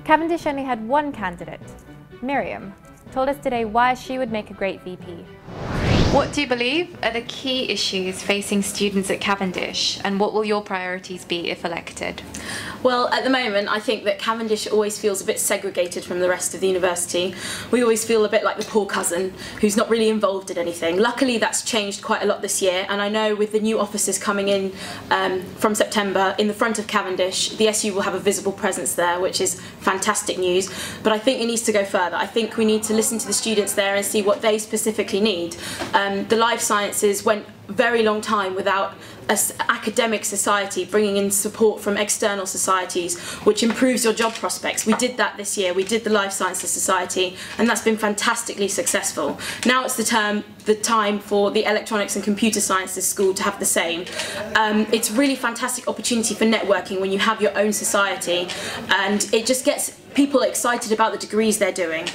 Cavendish only had one candidate. Miriam told us today why she would make a great VP. What do you believe are the key issues facing students at Cavendish, and what will your priorities be if elected? Well, at the moment, I think that Cavendish always feels a bit segregated from the rest of the university. We always feel a bit like the poor cousin who's not really involved in anything. Luckily, that's changed quite a lot this year, and I know with the new officers coming in from September in the front of Cavendish, the SU will have a visible presence there, which is fantastic news. But I think it needs to go further. I think we need to listen to the students there and see what they specifically need. The life sciences went a very long time without an academic society bringing in support from external societies, which improves your job prospects. We did that this year. We did the Life Sciences Society, and that's been fantastically successful. Now it's the time for the Electronics and Computer Sciences School to have the same. It's a really fantastic opportunity for networking when you have your own society, and it just gets people excited about the degrees they're doing.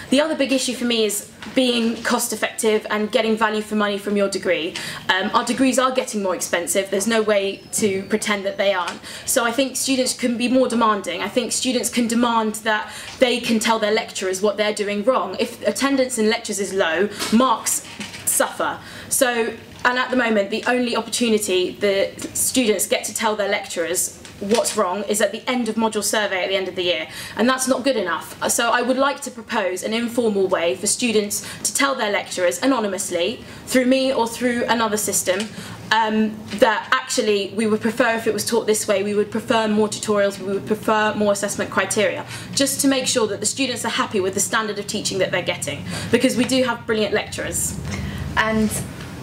The other big issue for me is being cost effective and getting value for money from your degree. Our degrees are getting more expensive, there's no way to pretend that they aren't. So I think students can be more demanding. I think students can demand that they can tell their lecturers what they're doing wrong. If attendance in lectures is low, marks suffer. And at the moment, the only opportunity the students get to tell their lecturers what's wrong is at the end of module survey at the end of the year, and that's not good enough. So I would like to propose an informal way for students to tell their lecturers anonymously, through me or through another system, that actually we would prefer if it was taught this way, we would prefer more tutorials, we would prefer more assessment criteria, just to make sure that the students are happy with the standard of teaching that they're getting, because we do have brilliant lecturers. And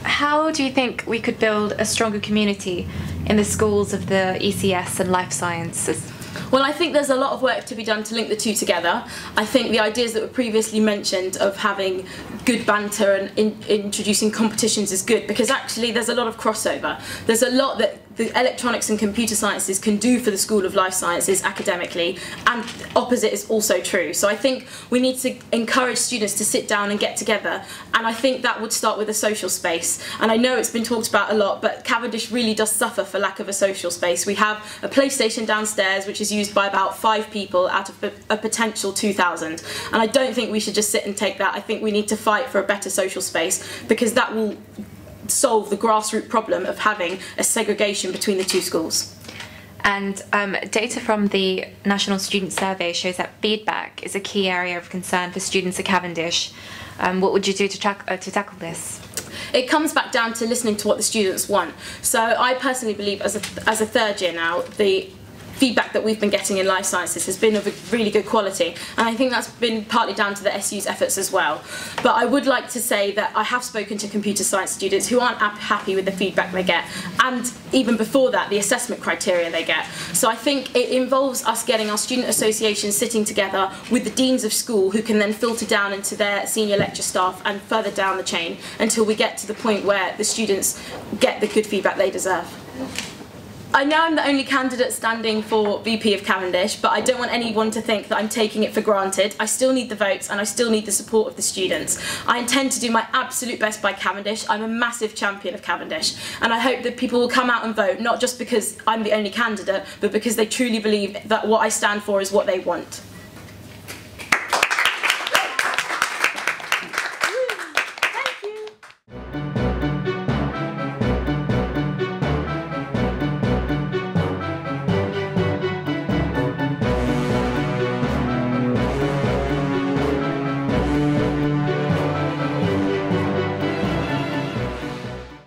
how do you think we could build a stronger community in the schools of the ECS and life sciences? Well, I think there's a lot of work to be done to link the two together. I think the ideas that were previously mentioned of having good banter and introducing competitions is good, because actually there's a lot of crossover. There's a lot that the electronics and computer sciences can do for the School of Life Sciences academically, and opposite is also true. So I think we need to encourage students to sit down and get together, and I think that would start with a social space. And I know it's been talked about a lot, but Cavendish really does suffer for lack of a social space. We have a PlayStation downstairs which is used by about 5 people out of a potential 2,000, and I don't think we should just sit and take that. I think we need to fight for a better social space, because that will solve the grassroots problem of having a segregation between the two schools. And data from the National Student Survey shows that feedback is a key area of concern for students at Cavendish. What would you do to tackle this? It comes back down to listening to what the students want. So I personally believe as a third year now, the feedback that we've been getting in life sciences has been of a really good quality, and I think that's been partly down to the SU's efforts as well. But I would like to say that I have spoken to computer science students who aren't happy with the feedback they get, and even before that, the assessment criteria they get. So I think it involves us getting our student associations sitting together with the deans of school, who can then filter down into their senior lecture staff and further down the chain until we get to the point where the students get the good feedback they deserve. I know I'm the only candidate standing for VP of Cavendish, but I don't want anyone to think that I'm taking it for granted. I still need the votes, and I still need the support of the students. I intend to do my absolute best by Cavendish. I'm a massive champion of Cavendish, and I hope that people will come out and vote, not just because I'm the only candidate, but because they truly believe that what I stand for is what they want.